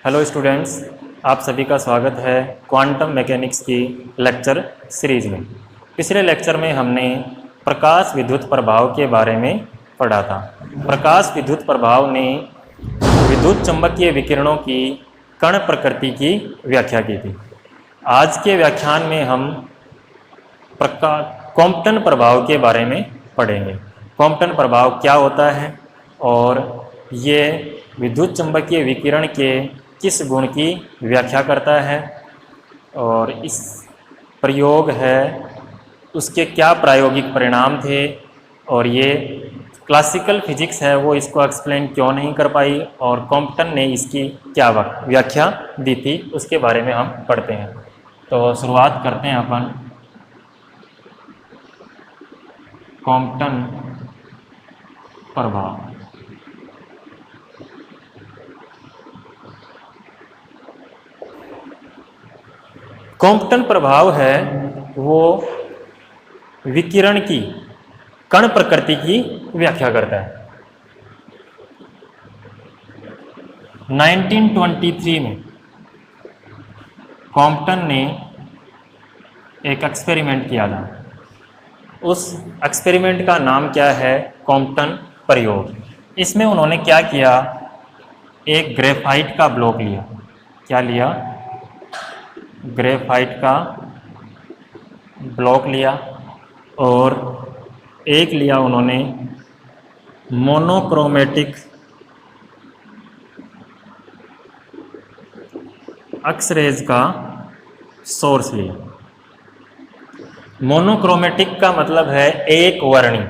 Hello students, आप सभी का स्वागत है क्वांटम मैकेनिक्स की लेक्चर सीरीज में। पिछले लेक्चर में हमने प्रकाश विद्युत प्रभाव के बारे में पढ़ा था। प्रकाश विद्युत प्रभाव ने विद्युत चुंबकीय विकिरणों की कण प्रकृति की व्याख्या की थी। आज के व्याख्यान में हम कॉम्पटन प्रभाव के बारे में पढ़ेंगे। कॉम्पटन प्रभाव क्या होता है और ये विद्युत चुंबकीय विकिरण के किस गुण की व्याख्या करता है और इस प्रयोग है उसके क्या प्रायोगिक परिणाम थे और ये क्लासिकल फिजिक्स है वो इसको एक्सप्लेन क्यों नहीं कर पाई और कॉम्पटन ने इसकी क्या व्याख्या दी थी, उसके बारे में हम पढ़ते हैं। तो शुरुआत करते हैं अपन कॉम्पटन प्रभाव। कॉम्पटन प्रभाव है वो विकिरण की कण प्रकृति की व्याख्या करता है। 1923 में कॉम्पटन ने एक एक्सपेरिमेंट किया था। उस एक्सपेरिमेंट का नाम क्या है? कॉम्पटन प्रयोग। इसमें उन्होंने क्या किया, एक ग्रेफाइट का ब्लॉक लिया। क्या लिया? ग्रेफाइट का ब्लॉक लिया और एक लिया उन्होंने मोनोक्रोमेटिक एक्सरेज का सोर्स लिया। मोनोक्रोमेटिक का मतलब है एक वर्णी।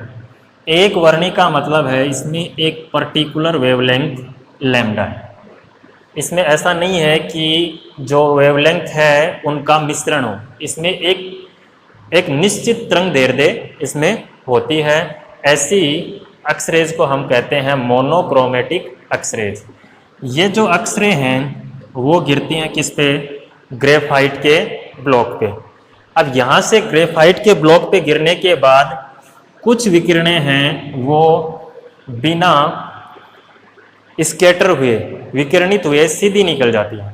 एक वर्णी का मतलब है इसमें एक पर्टिकुलर वेवलेंथ लैम्डा है। इसमें ऐसा नहीं है कि जो वेवलेंथ है उनका मिश्रण हो, इसमें एक निश्चित तरंगदैर्ध्य इसमें होती है। ऐसी एक्सरेज को हम कहते हैं मोनोक्रोमेटिक एक्सरेज। ये जो एक्सरे हैं वो गिरती हैं किस पे? ग्रेफाइट के ब्लॉक पे। अब यहाँ से ग्रेफाइट के ब्लॉक पे गिरने के बाद कुछ विकिरणें हैं वो बिना स्कैटर हुए, विकिरणित हुए सीधी निकल जाती हैं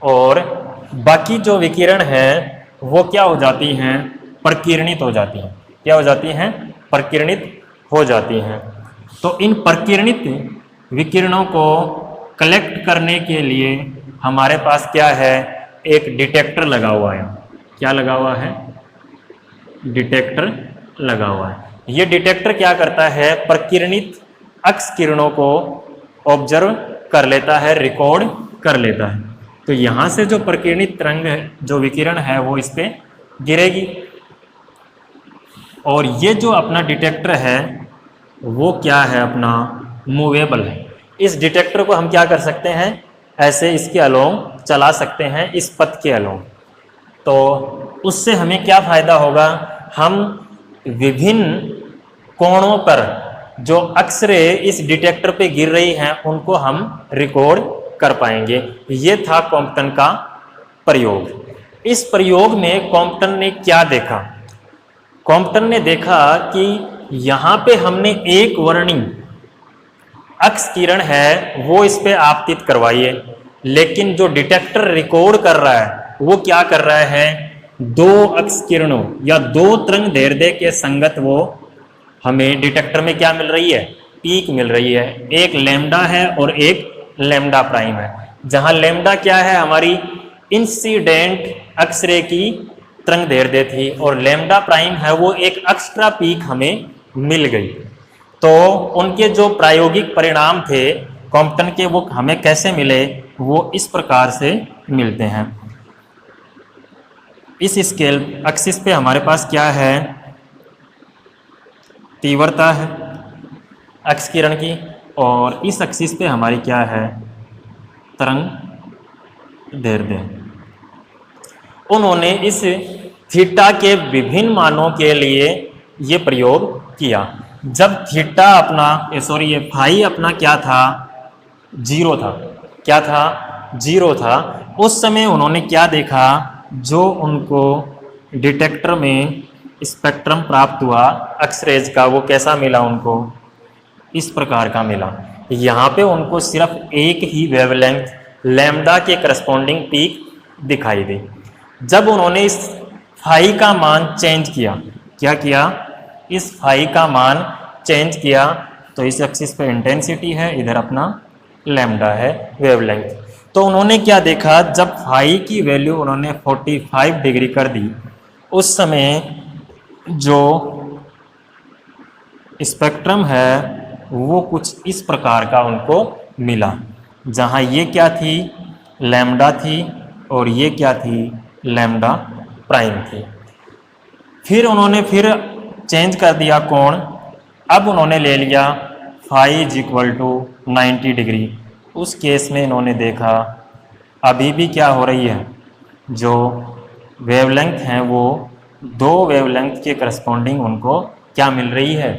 और बाकी जो विकिरण है वो क्या हो जाती हैं? प्रकीर्णित हो जाती हैं। क्या हो जाती हैं? प्रकीर्णित हो जाती हैं। तो इन प्रकीर्णित विकिरणों को कलेक्ट करने के लिए हमारे पास क्या है? एक डिटेक्टर लगा हुआ है। क्या लगा हुआ है? डिटेक्टर लगा हुआ है। ये डिटेक्टर क्या करता है? प्रकीर्णित एक्स किरणों को ऑब्जर्व कर लेता है, रिकॉर्ड कर लेता है। तो यहाँ से जो प्रकीर्णित तरंग है, जो विकिरण है वो इस पे गिरेगी और ये जो अपना डिटेक्टर है वो क्या है? अपना मूवेबल है। इस डिटेक्टर को हम क्या कर सकते हैं? ऐसे इसके अलोंग चला सकते हैं, इस पथ के अलोंग। तो उससे हमें क्या फायदा होगा? हम विभिन्न कोणों पर जो एक्सरे इस डिटेक्टर पे गिर रही हैं उनको हम रिकॉर्ड कर पाएंगे। ये था कॉम्पटन का प्रयोग। इस प्रयोग में कॉम्पटन ने क्या देखा? कॉम्पटन ने देखा कि यहाँ पे हमने एक वर्णी एक्स किरण है वो इस पे आपतित करवाई है, लेकिन जो डिटेक्टर रिकॉर्ड कर रहा है वो क्या कर रहा है? दो एक्स किरणों या दो तरंगदैर्ध्य के संगत वो हमें डिटेक्टर में क्या मिल रही है? पीक मिल रही है। एक लैम्डा है और एक लैम्डा प्राइम है। जहां लैम्डा क्या है? हमारी इंसिडेंट एक्सरे की तरंगदैर्ध्य थी और लैम्डा प्राइम है वो एक एक्स्ट्रा पीक हमें मिल गई। तो उनके जो प्रायोगिक परिणाम थे कॉम्पटन के वो हमें कैसे मिले? वो इस प्रकार से मिलते हैं। इस स्केल एक्सिस पे हमारे पास क्या है? तीव्रता है एक्स किरण की और इस एक्सिस पे हमारी क्या है? तरंगदैर्ध्य। उन्होंने इस थीटा के विभिन्न मानों के लिए ये प्रयोग किया। जब थीटा अपना ये फाई अपना क्या था? जीरो था। क्या था? जीरो था। उस समय उन्होंने क्या देखा? जो उनको डिटेक्टर में स्पेक्ट्रम प्राप्त हुआ एक्सरेज का वो कैसा मिला उनको? इस प्रकार का मिला। यहाँ पे उनको सिर्फ एक ही वेवलेंथ लैम्डा के करस्पॉन्डिंग पीक दिखाई दी। जब उन्होंने इस फाई का मान चेंज किया, क्या किया, इस फाई का मान चेंज किया, तो इस एक्सिस पे इंटेंसिटी है, इधर अपना लैम्डा है, वेवलेंथ। तो उन्होंने क्या देखा, जब फाई की वैल्यू उन्होंने 45 डिग्री कर दी, उस समय जो स्पेक्ट्रम है वो कुछ इस प्रकार का उनको मिला, जहाँ ये क्या थी, लैम्डा थी, और ये क्या थी, लैम्डा प्राइम थी। फिर उन्होंने फिर चेंज कर दिया कोण, अब उन्होंने ले लिया phi is equal to 90 degree. उस केस में इन्होंने देखा अभी भी क्या हो रही है, जो वेवलेंथ हैं वो दो वेवलेंथ के करस्पॉन्डिंग उनको क्या मिल रही है,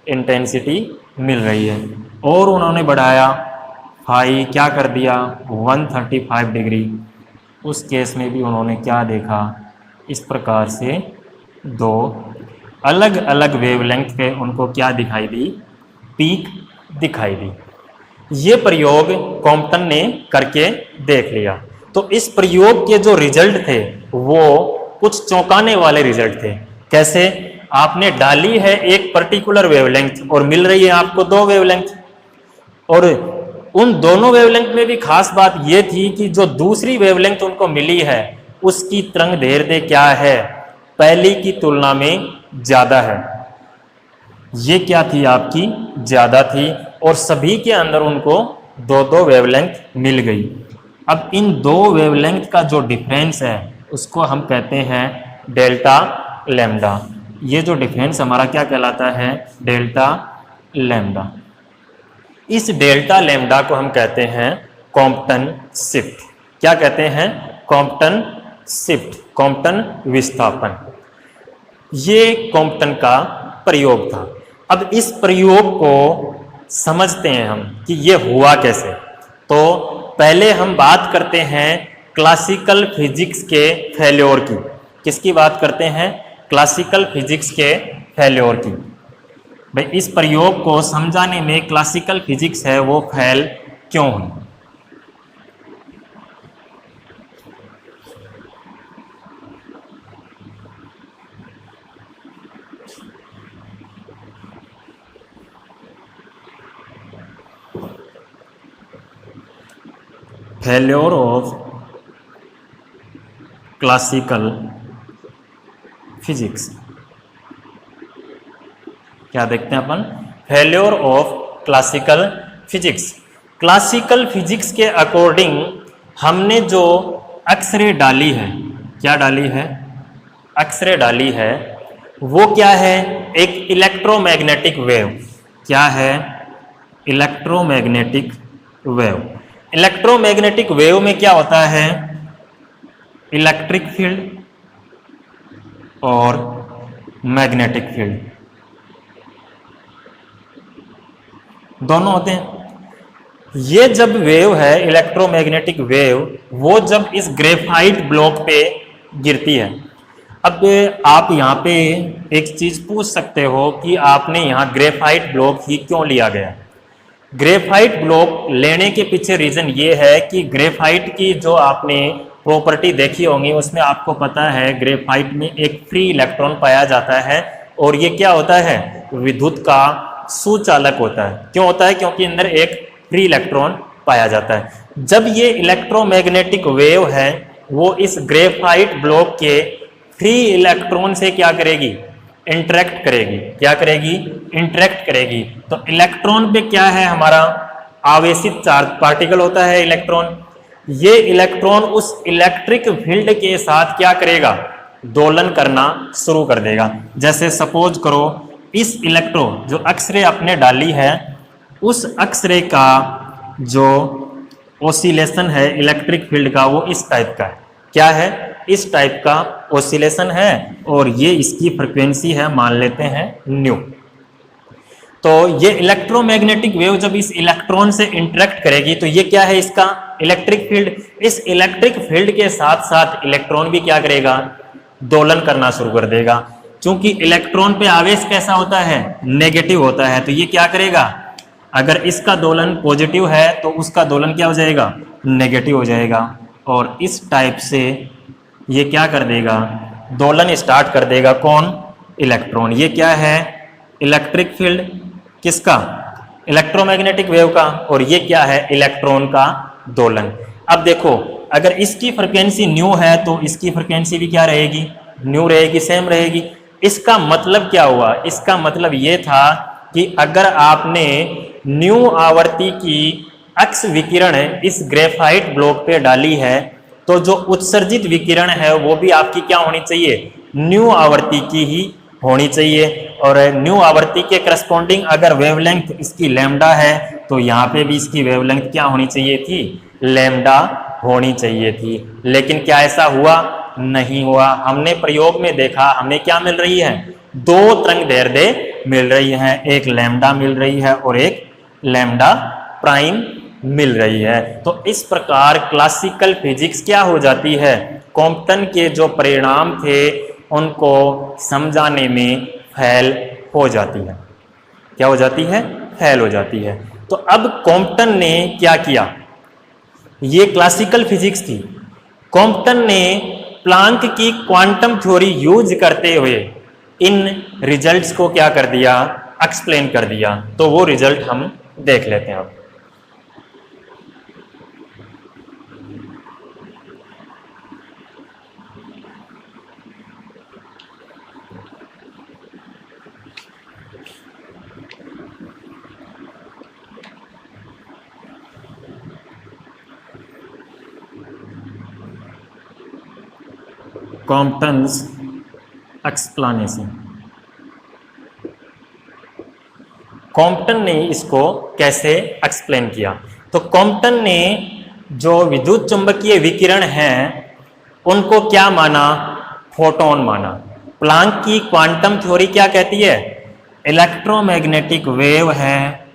इंटेंसिटी मिल रही है। और उन्होंने बढ़ाया, फाई क्या कर दिया, 135 डिग्री। उस केस में भी उन्होंने क्या देखा, इस प्रकार से दो अलग अलग वेवलेंथ पे उनको क्या दिखाई दी, पीक दिखाई दी। ये प्रयोग कॉम्पटन ने करके देख लिया। तो इस प्रयोग के जो रिजल्ट थे वो कुछ चौंकाने वाले रिजल्ट थे। कैसे, आपने डाली है एक पर्टिकुलर वेवलेंथ और मिल रही है आपको दो वेवलेंथ, और उन दोनों वेवलेंथ में भी खास बात यह थी कि जो दूसरी वेवलेंथ उनको मिली है उसकी तरंग दैर्ध्य क्या है, पहली की तुलना में ज्यादा है। ये क्या थी, आपकी ज्यादा थी, और सभी के अंदर उनको दो दो वेवलेंथ मिल गई। अब इन दो वेवलेंथ का जो डिफरेंस है उसको हम कहते हैं डेल्टा लैम्डा। ये जो डिफरेंस हमारा क्या कहलाता है, डेल्टा लैम्डा। इस डेल्टा लैम्डा को हम कहते हैं कॉम्पटन शिफ्ट। क्या कहते हैं, कॉम्पटन शिफ्ट, कॉम्पटन विस्थापन। ये कॉम्पटन का प्रयोग था। अब इस प्रयोग को समझते हैं हम कि ये हुआ कैसे। तो पहले हम बात करते हैं क्लासिकल फिजिक्स के फेल्योर की। किसकी बात करते हैं, क्लासिकल फिजिक्स के फेल्योर की। भाई इस प्रयोग को समझाने में क्लासिकल फिजिक्स है वो फेल क्यों हुई। फेल्योर ऑफ क्लासिकल फिजिक्स, क्या देखते हैं अपन, failure of classical physics. Classical physics के अकॉर्डिंग हमने जो एक्सरे डाली है, क्या डाली है, एक्सरे डाली है, वो क्या है, एक इलेक्ट्रोमैग्नेटिक वेव। क्या है, इलेक्ट्रोमैग्नेटिक वेव। इलेक्ट्रोमैग्नेटिक वेव में क्या होता है, इलेक्ट्रिक फील्ड और मैग्नेटिक फील्ड दोनों होते हैं। ये जब वेव है इलेक्ट्रोमैग्नेटिक वेव, वो जब इस ग्रेफाइट ब्लॉक पे गिरती है। अब आप यहाँ पे एक चीज पूछ सकते हो कि आपने यहाँ ग्रेफाइट ब्लॉक ही क्यों लिया गया। ग्रेफाइट ब्लॉक लेने के पीछे रीजन ये है कि ग्रेफाइट की जो आपने प्रॉपर्टी देखी होंगी उसमें आपको पता है ग्रेफाइट में एक फ्री इलेक्ट्रॉन पाया जाता है, और ये क्या होता है, विद्युत का सुचालक होता है। क्यों होता है, क्योंकि अंदर एक फ्री इलेक्ट्रॉन पाया जाता है। जब ये इलेक्ट्रोमैग्नेटिक वेव है वो इस ग्रेफाइट ब्लॉक के फ्री इलेक्ट्रॉन से क्या करेगी, इंटरेक्ट करेगी। क्या करेगी, इंटरेक्ट करेगी। तो इलेक्ट्रॉन पे क्या है, हमारा आवेशित चार्ज पार्टिकल होता है इलेक्ट्रॉन। ये इलेक्ट्रॉन उस इलेक्ट्रिक फील्ड के साथ क्या करेगा, दोलन करना शुरू कर देगा। जैसे सपोज करो इस इलेक्ट्रॉन जो एक्सरे आपने डाली है, उस एक्सरे का जो ओसिलेशन है इलेक्ट्रिक फील्ड का वो इस टाइप का है। क्या है, इस टाइप का ओसिलेशन है, और ये इसकी फ्रीक्वेंसी है, मान लेते हैं न्यू। तो ये इलेक्ट्रोमैग्नेटिक वेव जब इस इलेक्ट्रॉन से इंटरेक्ट करेगी तो ये क्या है, इसका इलेक्ट्रिक फील्ड। इस इलेक्ट्रिक फील्ड के साथ साथ इलेक्ट्रॉन भी क्या करेगा, दोलन करना शुरू कर देगा। क्योंकि इलेक्ट्रॉन पे आवेश कैसा होता है, नेगेटिव होता है, तो ये क्या करेगा, अगर इसका दोलन पॉजिटिव है तो उसका दोलन क्या हो जाएगा, नेगेटिव हो जाएगा और इस टाइप से ये क्या कर देगा, दोलन स्टार्ट कर देगा। कौन? इलेक्ट्रॉन। ये क्या है? इलेक्ट्रिक फील्ड किसका? इलेक्ट्रोमैग्नेटिक वेव का। और ये क्या है? इलेक्ट्रॉन का दोलन। अब देखो, अगर इसकी फ्रिक्वेंसी न्यू है तो इसकी फ्रिक्वेंसी भी क्या रहेगी? न्यू रहेगी, सेम रहेगी। इसका मतलब क्या हुआ? इसका मतलब ये था कि अगर आपने न्यू आवर्ती की अक्स विकिरण इस ग्रेफाइट ब्लॉक पे डाली है तो जो उत्सर्जित विकिरण है वो भी आपकी क्या होनी चाहिए? न्यू आवर्ती की ही होनी चाहिए। और न्यू आवर्ती के करस्पॉन्डिंग अगर वेवलेंथ इसकी लैम्डा है तो यहाँ पे भी इसकी वेवलेंथ क्या होनी चाहिए थी? लैम्डा होनी चाहिए थी। लेकिन क्या ऐसा हुआ? नहीं हुआ। हमने प्रयोग में देखा, हमें क्या मिल रही है? दो तरंग दैर्ध्य मिल रही है, एक लैम्डा मिल रही है और एक लैम्डा प्राइम मिल रही है। तो इस प्रकार क्लासिकल फिजिक्स क्या हो जाती है? कॉम्पटन के जो परिणाम थे उनको समझाने में फेल हो जाती है। क्या हो जाती है? फेल हो जाती है। तो अब कॉम्पटन ने क्या किया? ये क्लासिकल फिजिक्स थी। कॉम्पटन ने प्लांक की क्वांटम थ्योरी यूज करते हुए इन रिजल्ट्स को क्या कर दिया? एक्सप्लेन कर दिया। तो वो रिजल्ट हम देख लेते हैं अब। कॉम्पटन्स एक्सप्लेनेशन। कॉम्पटन ने इसको कैसे एक्सप्लेन किया? तो कॉम्पटन ने जो विद्युत चुंबकीय विकिरण हैं उनको क्या माना? फोटोन माना। प्लांक की क्वांटम थ्योरी क्या कहती है? इलेक्ट्रोमैग्नेटिक वेव है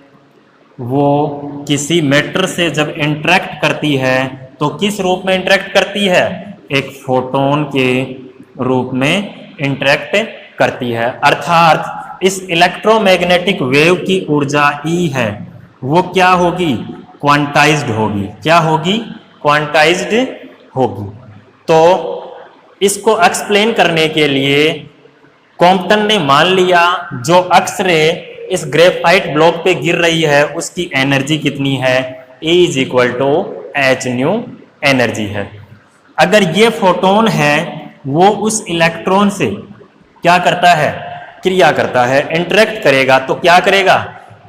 वो किसी मैटर से जब इंटरेक्ट करती है तो किस रूप में इंटरेक्ट करती है? एक फोटोन के रूप में इंटरेक्ट करती है। अर्थात इस इलेक्ट्रोमैग्नेटिक वेव की ऊर्जा E है वो क्या होगी? क्वांटाइज्ड होगी। क्या होगी? क्वांटाइज्ड होगी। तो इसको एक्सप्लेन करने के लिए कॉम्पटन ने मान लिया जो एक्स रे इस ग्रेफाइट ब्लॉक पे गिर रही है उसकी एनर्जी कितनी है? E is equal to H nu energy है। अगर ये फोटोन है वो उस इलेक्ट्रॉन से क्या करता है? क्रिया करता है, इंटरेक्ट करेगा। तो क्या करेगा?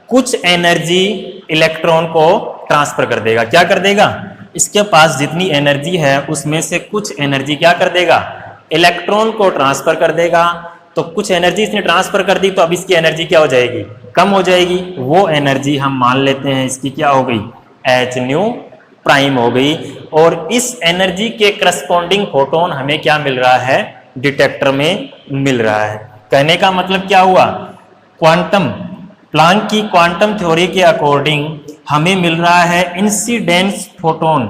कुछ एनर्जी इलेक्ट्रॉन को ट्रांसफर कर देगा। क्या कर देगा? इसके पास जितनी एनर्जी है उसमें से कुछ एनर्जी क्या कर देगा? इलेक्ट्रॉन को ट्रांसफर कर देगा। तो कुछ एनर्जी इसने ट्रांसफर कर दी तो अब इसकी एनर्जी क्या हो जाएगी? कम हो जाएगी। वो एनर्जी हम मान लेते हैं इसकी क्या हो गई? एच न्यू प्राइम हो गई। और इस एनर्जी के करस्पॉन्डिंग फोटोन हमें क्या मिल रहा है? डिटेक्टर में मिल रहा है। कहने का मतलब क्या हुआ? क्वांटम प्लांक की क्वांटम थ्योरी के अकॉर्डिंग हमें मिल रहा है इंसिडेंस फोटोन।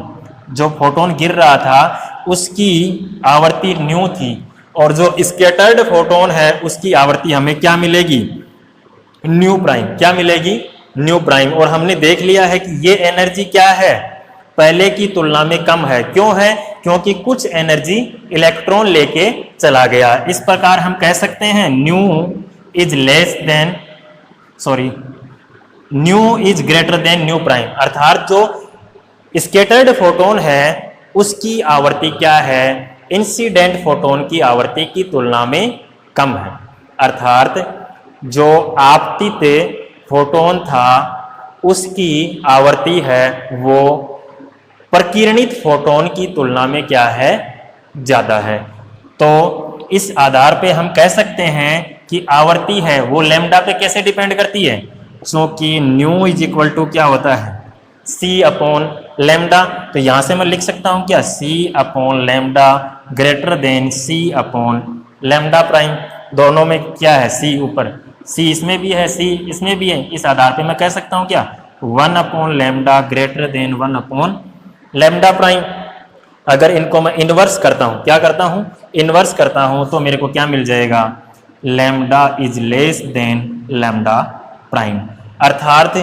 जो फोटोन गिर रहा था उसकी आवर्ती न्यू थी और जो स्कैटर्ड फोटोन है उसकी आवर्ती हमें क्या मिलेगी? New prime. क्या मिलेगी? New prime. और हमने देख लिया है कि ये एनर्जी क्या है? पहले की तुलना में कम है। क्यों है? क्योंकि कुछ एनर्जी इलेक्ट्रॉन लेके चला गया। इस प्रकार हम कह सकते हैं new is less than new is greater than new prime. अर्थात जो स्कैटर्ड फोटोन है उसकी आवर्ती क्या है? इंसिडेंट फोटोन की आवर्ती की तुलना में कम है। अर्थात जो आपतित फोटोन था उसकी आवर्ती है वो प्रकीर्णित फोटोन की तुलना में क्या है? ज्यादा है। तो इस आधार पे हम कह सकते हैं कि आवर्ती है वो लैम्डा पे कैसे डिपेंड करती है? क्योंकि न्यू इज इक्वल टू क्या होता है? C upon lambda. तो यहां से मैं लिख सकता हूं क्या? C upon lambda greater than C upon lambda prime. दोनों में क्या है? C ऊपर, C इसमें भी है, C इसमें भी है। इस आधार पे मैं कह सकता हूं क्या? 1 upon lambda greater than 1 upon lambda prime. अगर इनको मैं इनवर्स करता हूं, क्या करता हूं? इनवर्स करता हूं तो मेरे को क्या मिल जाएगा? Lambda is less than lambda prime. अर्थात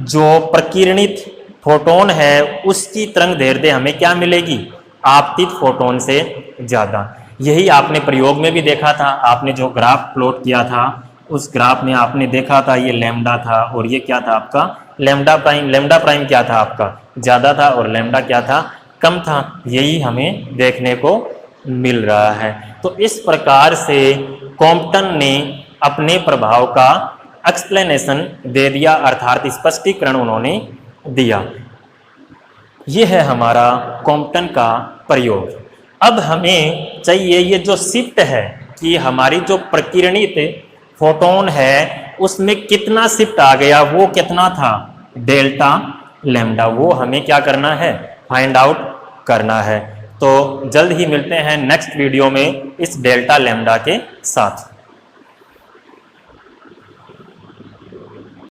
जो प्रकीर्णित फोटोन है उसकी तरंग दैर्ध्य हमें क्या मिलेगी, आपतित फोटोन से ज़्यादा। यही आपने प्रयोग में भी देखा था, आपने जो ग्राफ प्लॉट किया था उस ग्राफ में आपने देखा था ये लैम्डा था और ये क्या था आपका लैम्डा प्राइम। लैम्डा प्राइम क्या था आपका ज़्यादा था और लैम्डा क्या था कम था। यही हमें देखने को मिल रहा है। तो इस प्रकार से कॉम्पटन ने अपने प्रभाव का एक्सप्लेनेशन दे दिया, अर्थात स्पष्टीकरण उन्होंने दिया। यह है हमारा कॉम्पटन का प्रयोग। अब हमें चाहिए ये जो शिफ्ट है कि हमारी जो प्रकीर्णित फोटोन है उसमें कितना शिफ्ट आ गया, वो कितना था डेल्टा लैम्डा, वो हमें क्या करना है फाइंड आउट करना है। तो जल्द ही मिलते हैं नेक्स्ट वीडियो में इस डेल्टा लैम्डा के साथ।